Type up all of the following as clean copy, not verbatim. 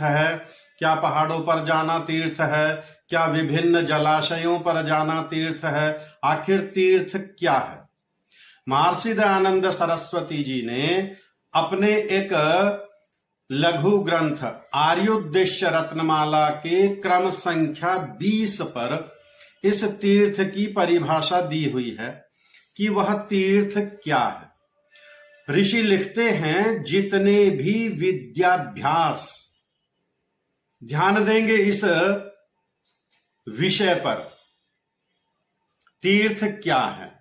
है? क्या पहाड़ों पर जाना तीर्थ है? क्या विभिन्न जलाशयों पर जाना तीर्थ है? आखिर तीर्थ क्या है? महर्षि दयानंद सरस्वती जी ने अपने एक लघु ग्रंथ आर्योद्देश्य रत्नमाला के क्रम संख्या 20 पर इस तीर्थ की परिभाषा दी हुई है कि वह तीर्थ क्या है। ऋषि लिखते हैं, जितने भी विद्याभ्यास, ध्यान देंगे इस विषय पर, तीर्थ क्या है।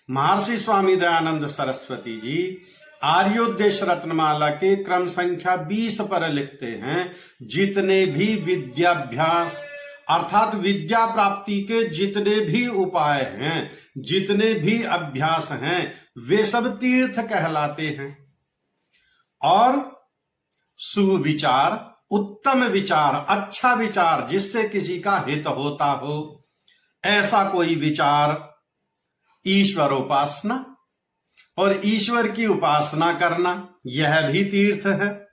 महर्षि स्वामी दयानंद सरस्वती जी आर्योद्देश्य रत्नमाला के क्रम संख्या 20 पर लिखते हैं, जितने भी विद्याभ्यास अर्थात विद्या प्राप्ति के जितने भी उपाय हैं, जितने भी अभ्यास हैं, वे सब तीर्थ कहलाते हैं। और सुविचार, उत्तम विचार, अच्छा विचार, जिससे किसी का हित होता हो, ऐसा कोई विचार, ईश्वर उपासना और ईश्वर की उपासना करना, यह भी तीर्थ है।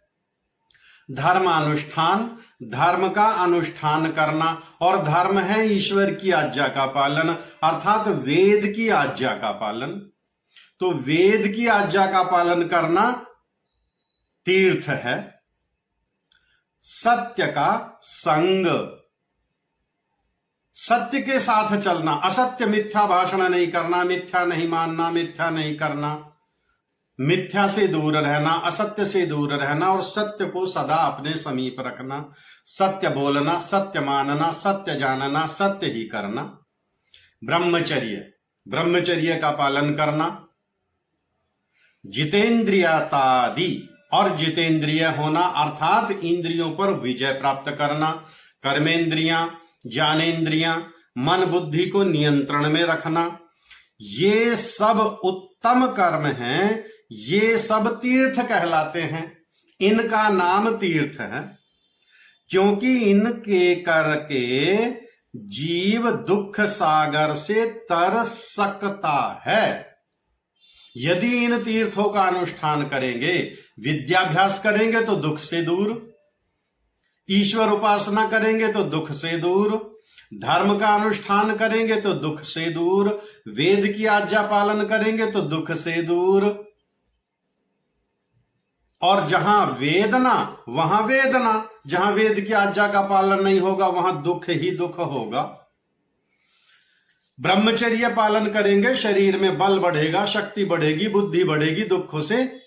धर्मानुष्ठान, धर्म का अनुष्ठान करना, और धर्म है ईश्वर की आज्ञा का पालन अर्थात वेद की आज्ञा का पालन। तो वेद की आज्ञा का पालन करना तीर्थ है। सत्य का संग, सत्य के साथ चलना, असत्य मिथ्या भाषण नहीं करना, मिथ्या नहीं मानना, मिथ्या नहीं करना, मिथ्या से दूर रहना, असत्य से दूर रहना और सत्य को सदा अपने समीप रखना, सत्य बोलना, सत्य मानना, सत्य जानना, सत्य ही करना। ब्रह्मचर्य, ब्रह्मचर्य का पालन करना। जितेंद्रियतादि, और जितेंद्रिय होना अर्थात इंद्रियों पर विजय प्राप्त करना। कर्मेंद्रियां, ज्ञानेंद्रियां, मन बुद्धि को नियंत्रण में रखना, ये सब उत्तम कर्म हैं, ये सब तीर्थ कहलाते हैं। इनका नाम तीर्थ है क्योंकि इनके करके जीव दुख सागर से तर सकता है। यदि इन तीर्थों का अनुष्ठान करेंगे, विद्याभ्यास करेंगे तो दुख से दूर, ईश्वर उपासना करेंगे तो दुख से दूर, धर्म का अनुष्ठान करेंगे तो दुख से दूर, वेद की आज्ञा पालन करेंगे तो दुख से दूर। और जहां वेदना वहां वेदना, जहां वेद की आज्ञा का पालन नहीं होगा वहां दुख ही दुख होगा। ब्रह्मचर्य पालन करेंगे, शरीर में बल बढ़ेगा, शक्ति बढ़ेगी, बुद्धि बढ़ेगी, दुखों से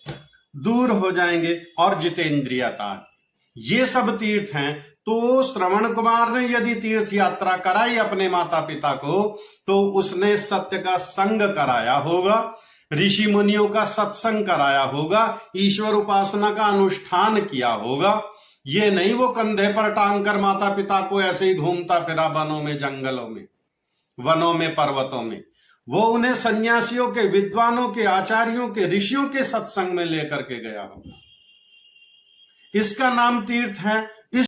दूर हो जाएंगे। और जितेंद्रियता, ये सब तीर्थ हैं। तो श्रवण कुमार ने यदि तीर्थ यात्रा कराई अपने माता पिता को, तो उसने सत्य का संग कराया होगा, ऋषि मुनियों का सत्संग कराया होगा, ईश्वर उपासना का अनुष्ठान किया होगा। ये नहीं वो कंधे पर टांग कर माता पिता को ऐसे ही घूमता फिरा वनों में, जंगलों में, वनों में, पर्वतों में। वो उन्हें सन्यासियों के, विद्वानों के, आचार्यों के, ऋषियों के सत्संग में लेकर के गया होगा। इसका नाम तीर्थ है।